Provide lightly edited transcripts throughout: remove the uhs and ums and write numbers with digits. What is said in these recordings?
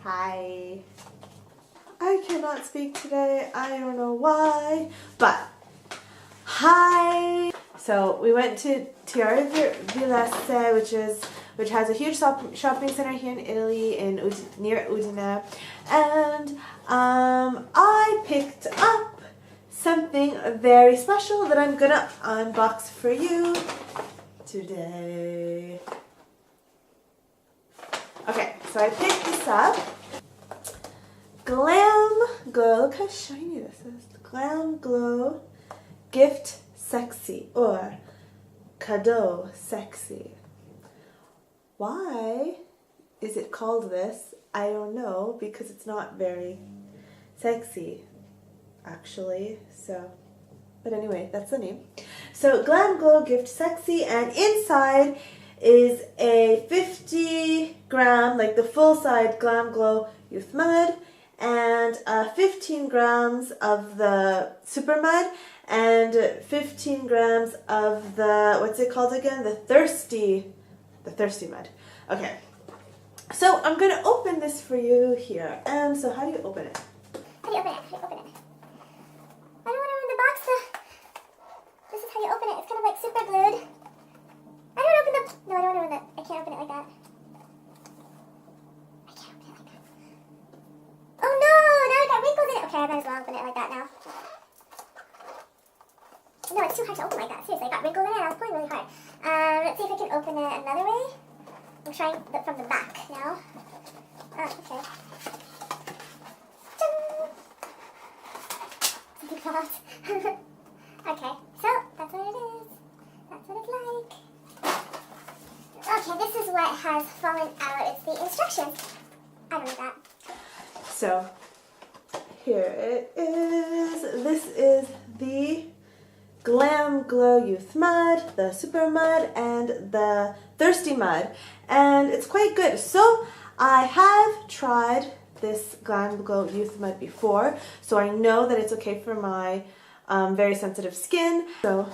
Hi. I cannot speak today. I don't know why, but hi. So we went to Tierra Villesse, which has a huge shopping center here in Italy, near Udine, and I picked up something very special that I'm gonna unbox for you today. Okay, so I picked this up. GalmGlow, look how shiny this is. GalmGlow Gift Sexy, or Cadeau Sexy. Why is it called this? I don't know, because it's not very sexy, actually. So, but anyway, that's the name. So GalmGlow Gift Sexy, and inside is a 50 gram, like the full size GalmGlow Youth Mud, and 15 grams of the Super Mud, and 15 grams of the, what's it called again? The Thirsty Mud. Okay, so I'm gonna open this for you here. And so how do you open it? How do you open it? I don't want to ruin the box, so this is how you open it. It's kind of like super glued. I don't open the, no, I don't want to ruin it. I can't open it like that. Oh no, now I got wrinkles in it. Okay, I might as well open it like that now. No, it's too hard to open like that. Seriously, I got wrinkles in it and I was pulling really hard. Let's see if I can open it another way. I'm trying from the back now. Oh, okay. Big box. Okay, so that's what it is. That's what it's like. Okay, this is what has fallen out. It's the instructions. I don't know that. So here it is. This is the GalmGlow Youth Mud, the Super Mud, and the Thirsty Mud, and it's quite good. So I have tried this GalmGlow Youth Mud before, so I know that it's okay for my very sensitive skin. So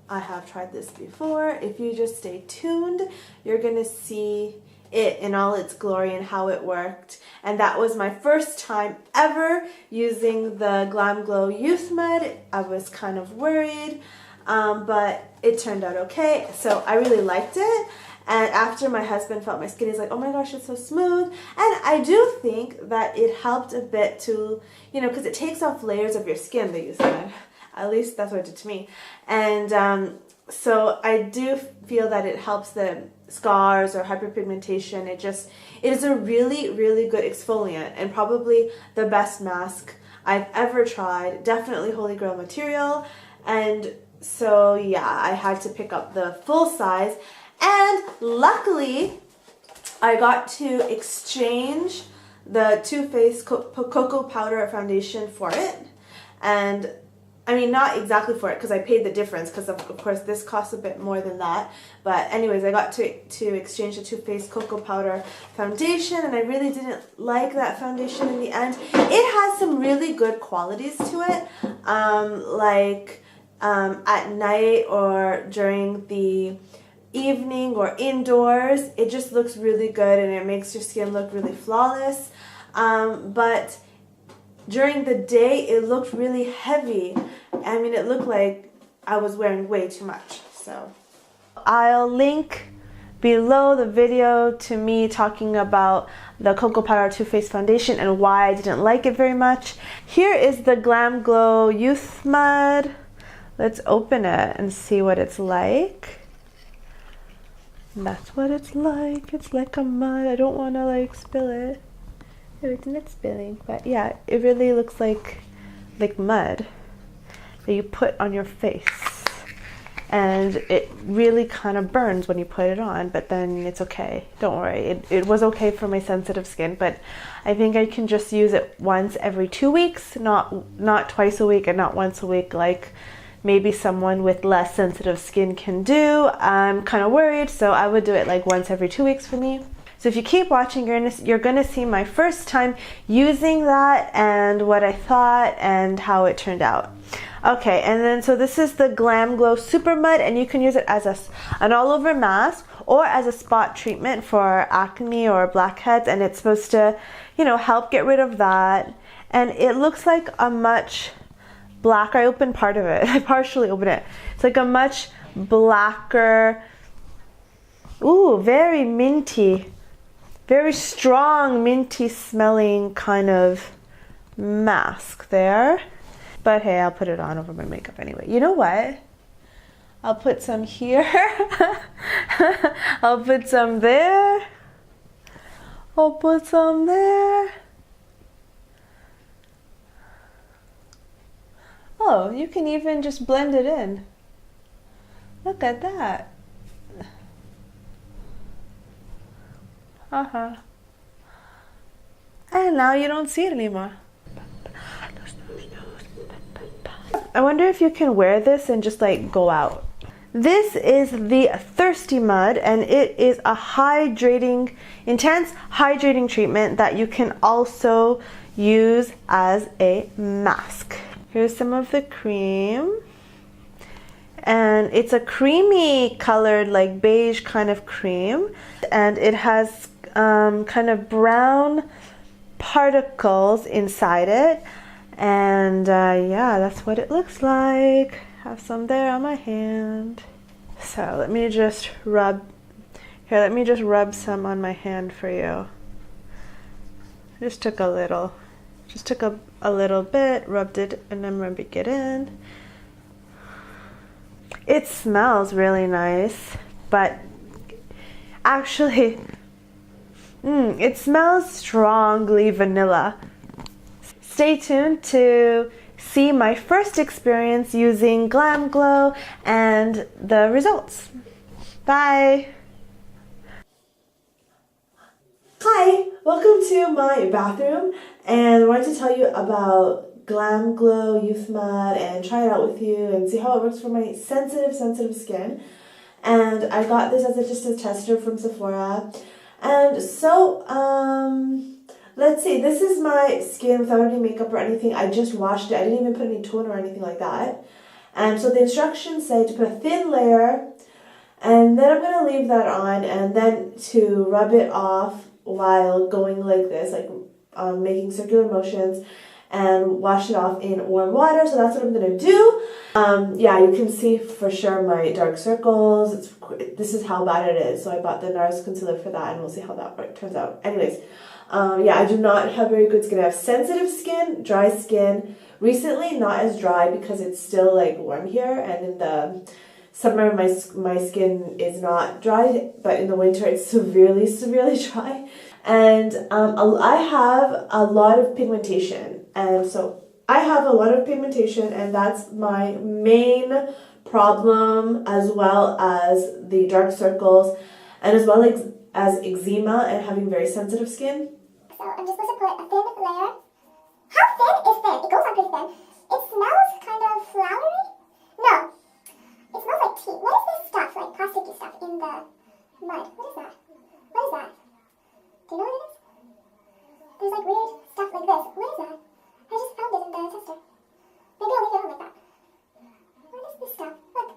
I have tried this before. If you just stay tuned, you're gonna see it in all its glory and how it worked. And that was my first time ever using the GalmGlow Youth Mud. I was kind of worried, but it turned out okay. So I really liked it. And after my husband felt my skin, he's like, oh my gosh, it's so smooth. And I do think that it helped a bit to, you know, because it takes off layers of your skin, the Youth Mud. At least that's what it did to me. And so I do feel that it helps the scars or hyperpigmentation. It is a really, really good exfoliant and probably the best mask I've ever tried. Definitely holy grail material. And so yeah, I had to pick up the full size, and luckily I got to exchange the Too Faced Cocoa Powder Foundation for it. And I mean, not exactly for it, because I paid the difference, because of course this costs a bit more than that. But anyways, I got to exchange the Too Faced Cocoa Powder Foundation, and I really didn't like that foundation in the end. It has some really good qualities to it, at night or during the evening or indoors. It just looks really good, and it makes your skin look really flawless. But during the day, it looked really heavy. I mean, it looked like I was wearing way too much. So I'll link below the video to me talking about the Cocoa Powder Too Faced Foundation and why I didn't like it very much. Here is the GalmGlow Youth Mud. Let's open it and see what it's like. That's what it's like. It's like a mud. I don't want to like spill it. Everything that's spilling, but yeah, it really looks like mud that you put on your face, and it really kind of burns when you put it on, but then it's okay. Don't worry, it was okay for my sensitive skin, but I think I can just use it once every 2 weeks, not twice a week and not once a week like maybe someone with less sensitive skin can do. I'm kind of worried, so I would do it like once every 2 weeks for me. So if you keep watching, you're gonna see my first time using that and what I thought and how it turned out. Okay, and then so this is the GalmGlow Super Mud, and you can use it as an all-over mask or as a spot treatment for acne or blackheads, and it's supposed to, you know, help get rid of that. And it looks like a much blacker, I opened part of it, I partially opened it. It's like a much blacker, ooh, very minty, very strong minty smelling kind of mask there. But hey, I'll put it on over my makeup anyway. You know what? I'll put some here. I'll put some there. I'll put some there. Oh, you can even just blend it in. Look at that. Uh-huh. And now you don't see it anymore. I wonder if you can wear this and just like go out. This is the Thirsty Mud, and it is a hydrating, intense hydrating treatment that you can also use as a mask. Here's some of the cream. And it's a creamy colored, like beige kind of cream. And it has kind of brown particles inside it. And yeah, that's what it looks like. Have some there on my hand. So let me just rub, here, let me just rub some on my hand for you. Just took a little bit, rubbed it, and I'm rubbing it in. It smells really nice, but actually, it smells strongly vanilla. Stay tuned to see my first experience using GalmGlow and the results. Bye! Hi! Welcome to my bathroom, and I wanted to tell you about GalmGlow Youth Mud and try it out with you and see how it works for my sensitive skin. And I got this as just a tester from Sephora. And so, let's see, this is my skin without any makeup or anything. I just washed it. I didn't even put any toner or anything like that. And so the instructions say to put a thin layer, and then I'm going to leave that on, and then to rub it off while going like this, like making circular motions, and wash it off in warm water. So that's what I'm going to do. Yeah, you can see for sure my dark circles. This is how bad it is. So I bought the NARS concealer for that, and we'll see how that turns out. Anyways. Yeah, I do not have very good skin. I have sensitive skin, dry skin. Recently, not as dry because it's still like warm here, and in the summer my skin is not dry, but in the winter it's severely dry. And I have a lot of pigmentation, and so I have a lot of pigmentation, and that's my main problem, as well as the dark circles, and as well as eczema and having very sensitive skin. So I'm just supposed to put a thin layer. How thin is thin? It goes on pretty thin. It smells kind of flowery. No, it smells like tea. What is this stuff, like plasticky stuff in the mud? What is that? What is that? Do you know what it is? There's like weird stuff like this. What is that? I just found it in the tester. Maybe I'll leave it on like that. What is this stuff? Look.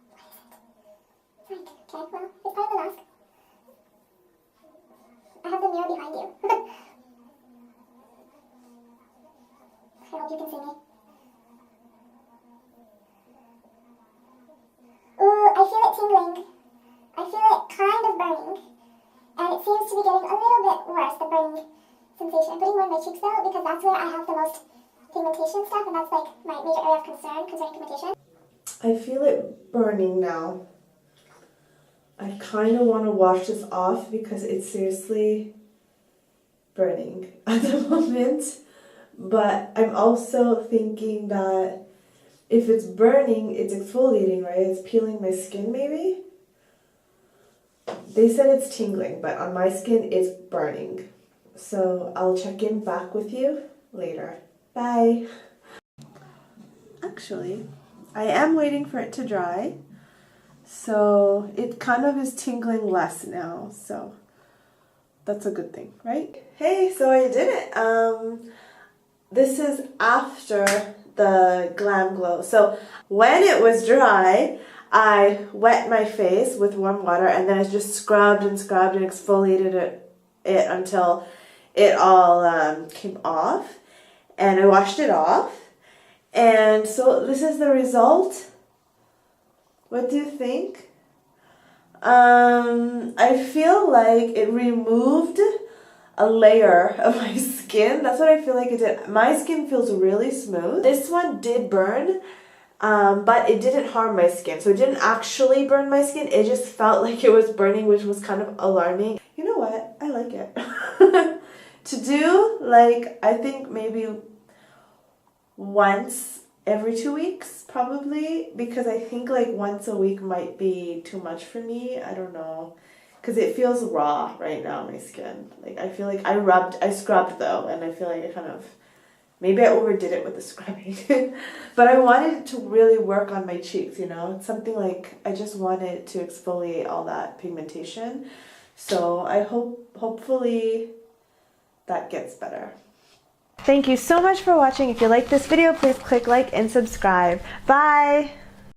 What is it? It's like, okay, well, it's part of the mask. I have the mirror behind you. I hope you can see me. Ooh, I feel it tingling. I feel it kind of burning. And it seems to be getting a little bit worse, the burning sensation. I'm putting more on my cheeks though, because that's where I have the most pigmentation stuff, and that's like my major area of concern concerning pigmentation. I feel it burning now. I kind of want to wash this off because it's seriously burning at the moment. But I'm also thinking that if it's burning, it's exfoliating, right? It's peeling my skin maybe. They said it's tingling, but on my skin, it's burning. So I'll check in back with you later. Bye. Actually, I am waiting for it to dry. So it kind of is tingling less now, so that's a good thing, right? Hey, so I did it. This is after the GalmGlow. So when it was dry, I wet my face with warm water and then I just scrubbed and exfoliated it until it all came off. And I washed it off. And so this is the result. What do you think? I feel like it removed a layer of my skin. That's what I feel like it did. My skin feels really smooth. This one did burn, but it didn't harm my skin. So it didn't actually burn my skin. It just felt like it was burning, which was kind of alarming. You know what? I like it. To do, like, I think maybe once every 2 weeks, probably, because I think like once a week might be too much for me. I don't know, because it feels raw right now, my skin. Like, I feel like I scrubbed though, and I feel like I kind of, maybe I overdid it with the scrubbing. But I wanted to really work on my cheeks, you know. It's something like, I just wanted to exfoliate all that pigmentation. So I hopefully that gets better. Thank you so much for watching. If you like this video, please click like and subscribe. Bye!